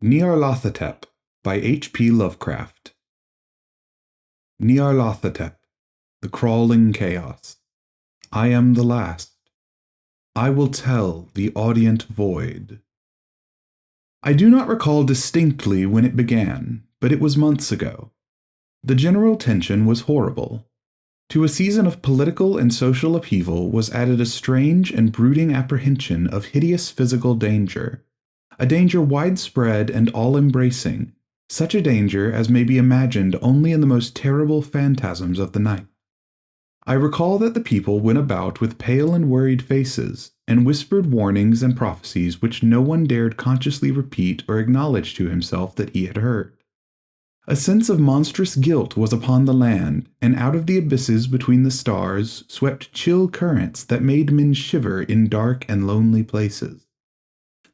Nyarlathotep by H.P. Lovecraft. Nyarlathotep, the crawling chaos. I am the last. I will tell the audient void. I do not recall distinctly when it began, but it was months ago. The general tension was horrible. To a season of political and social upheaval was added a strange and brooding apprehension of hideous physical danger. A danger widespread and all-embracing, such a danger as may be imagined only in the most terrible phantasms of the night. I recall that the people went about with pale and worried faces, and whispered warnings and prophecies which no one dared consciously repeat or acknowledge to himself that he had heard. A sense of monstrous guilt was upon the land, and out of the abysses between the stars swept chill currents that made men shiver in dark and lonely places.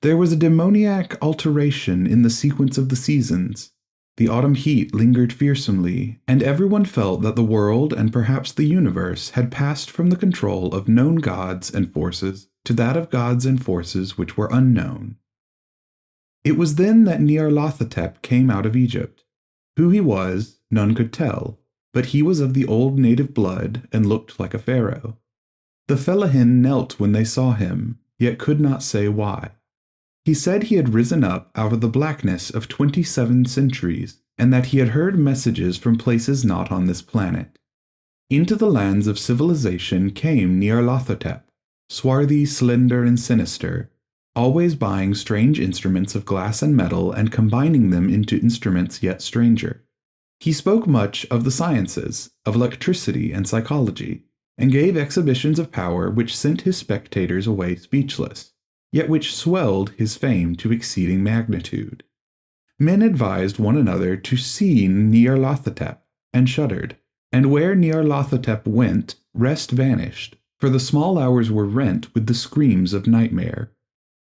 There was a demoniac alteration in the sequence of the seasons. The autumn heat lingered fearsomely, and everyone felt that the world and perhaps the universe had passed from the control of known gods and forces to that of gods and forces which were unknown. It was then that Nyarlathotep came out of Egypt. Who he was, none could tell, but he was of the old native blood and looked like a pharaoh. The fellahin knelt when they saw him, yet could not say why. He said he had risen up out of the blackness of 27 centuries, and that he had heard messages from places not on this planet. Into the lands of civilization came Nyarlathotep, swarthy, slender, and sinister, always buying strange instruments of glass and metal and combining them into instruments yet stranger. He spoke much of the sciences, of electricity and psychology, and gave exhibitions of power which sent his spectators away speechless, yet which swelled his fame to exceeding magnitude. Men advised one another to see Nyarlathotep, and shuddered, and where Nyarlathotep went, rest vanished, for the small hours were rent with the screams of nightmare.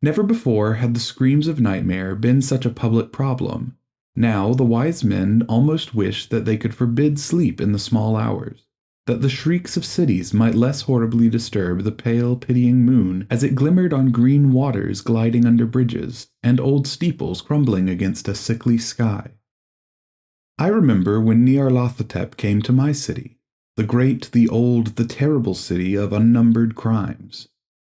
Never before had the screams of nightmare been such a public problem. Now the wise men almost wished that they could forbid sleep in the small hours, that the shrieks of cities might less horribly disturb the pale, pitying moon as it glimmered on green waters gliding under bridges, and old steeples crumbling against a sickly sky. I remember when Nyarlathotep came to my city, the great, the old, the terrible city of unnumbered crimes.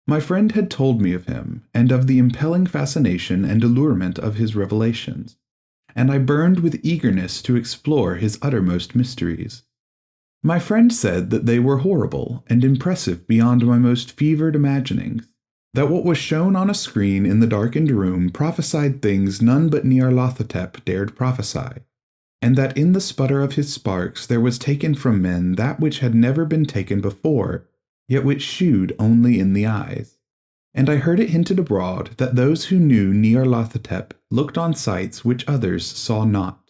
My friend had told me of him, and of the impelling fascination and allurement of his revelations, and I burned with eagerness to explore his uttermost mysteries. My friend said that they were horrible and impressive beyond my most fevered imaginings, that what was shown on a screen in the darkened room prophesied things none but Nyarlathotep dared prophesy, and that in the sputter of his sparks there was taken from men that which had never been taken before, yet which shewed only in the eyes. And I heard it hinted abroad that those who knew Nyarlathotep looked on sights which others saw not.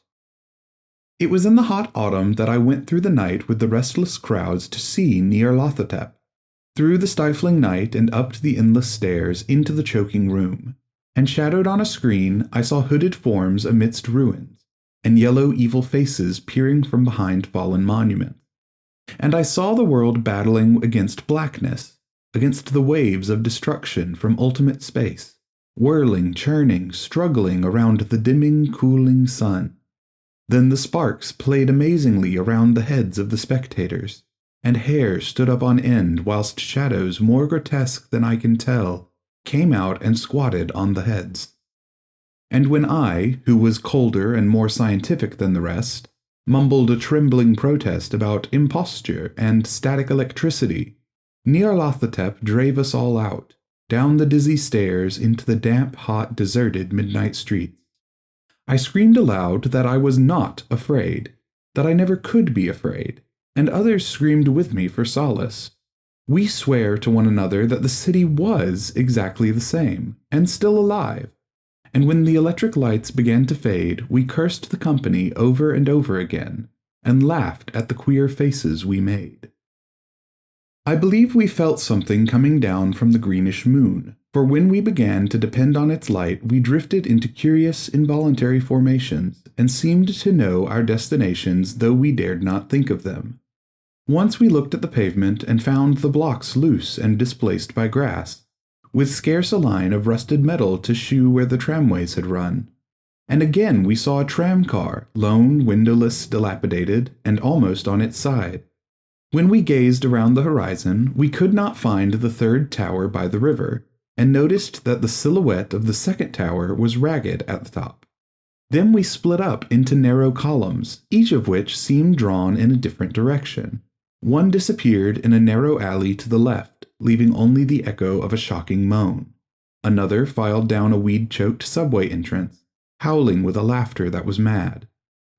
It was in the hot autumn that I went through the night with the restless crowds to see Nyarlathotep, through the stifling night and up the endless stairs into the choking room, and shadowed on a screen I saw hooded forms amidst ruins, and yellow evil faces peering from behind fallen monuments. And I saw the world battling against blackness, against the waves of destruction from ultimate space, whirling, churning, struggling around the dimming, cooling sun. Then the sparks played amazingly around the heads of the spectators, and hair stood up on end whilst shadows more grotesque than I can tell came out and squatted on the heads. And when I, who was colder and more scientific than the rest, mumbled a trembling protest about imposture and static electricity, Nyarlathotep drave us all out, down the dizzy stairs into the damp, hot, deserted midnight streets. I screamed aloud that I was not afraid, that I never could be afraid, and others screamed with me for solace. We swear to one another that the city was exactly the same, and still alive, and when the electric lights began to fade, we cursed the company over and over again, and laughed at the queer faces we made. I believe we felt something coming down from the greenish moon, for when we began to depend on its light we drifted into curious, involuntary formations, and seemed to know our destinations though we dared not think of them. Once we looked at the pavement and found the blocks loose and displaced by grass, with scarce a line of rusted metal to shew where the tramways had run. And again we saw a tramcar, lone, windowless, dilapidated, and almost on its side. When we gazed around the horizon, we could not find the third tower by the river, and noticed that the silhouette of the second tower was ragged at the top. Then we split up into narrow columns, each of which seemed drawn in a different direction. One disappeared in a narrow alley to the left, leaving only the echo of a shocking moan. Another filed down a weed-choked subway entrance, howling with a laughter that was mad.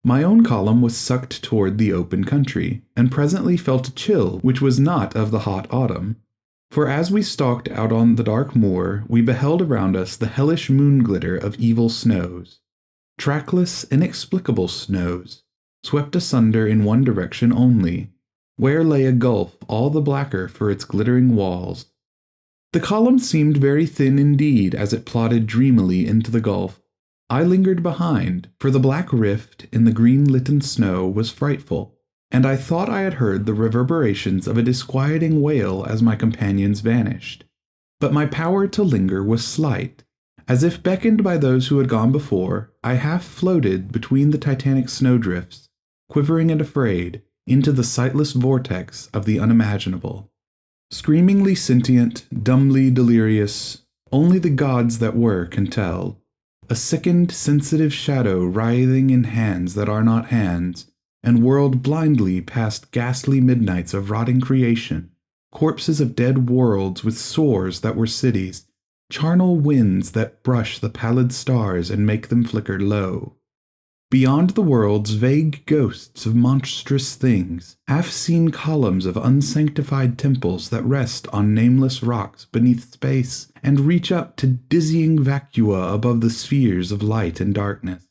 My own column was sucked toward the open country, and presently felt a chill which was not of the hot autumn. For as we stalked out on the dark moor, we beheld around us the hellish moon-glitter of evil snows. Trackless, inexplicable snows, swept asunder in one direction only, where lay a gulf all the blacker for its glittering walls. The column seemed very thin indeed as it plodded dreamily into the gulf. I lingered behind, for the black rift in the green-litten snow was frightful, and I thought I had heard the reverberations of a disquieting wail as my companions vanished. But my power to linger was slight. As if beckoned by those who had gone before, I half floated between the titanic snowdrifts, quivering and afraid, into the sightless vortex of the unimaginable. Screamingly sentient, dumbly delirious, only the gods that were can tell. A sickened, sensitive shadow writhing in hands that are not hands, and whirled blindly past ghastly midnights of rotting creation, corpses of dead worlds with sores that were cities, charnel winds that brush the pallid stars and make them flicker low. Beyond the worlds vague ghosts of monstrous things, half-seen columns of unsanctified temples that rest on nameless rocks beneath space and reach up to dizzying vacua above the spheres of light and darkness.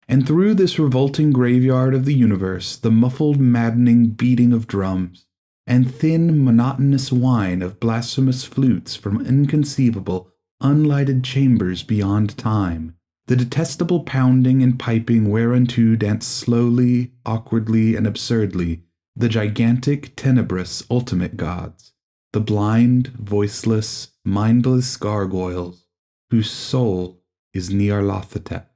And through this revolting graveyard of the universe the muffled maddening beating of drums, and thin monotonous whine of blasphemous flutes from inconceivable, unlighted chambers beyond time, the detestable pounding and piping whereunto dance slowly, awkwardly, and absurdly the gigantic, tenebrous, ultimate gods, the blind, voiceless, mindless gargoyles, whose soul is Nyarlathotep.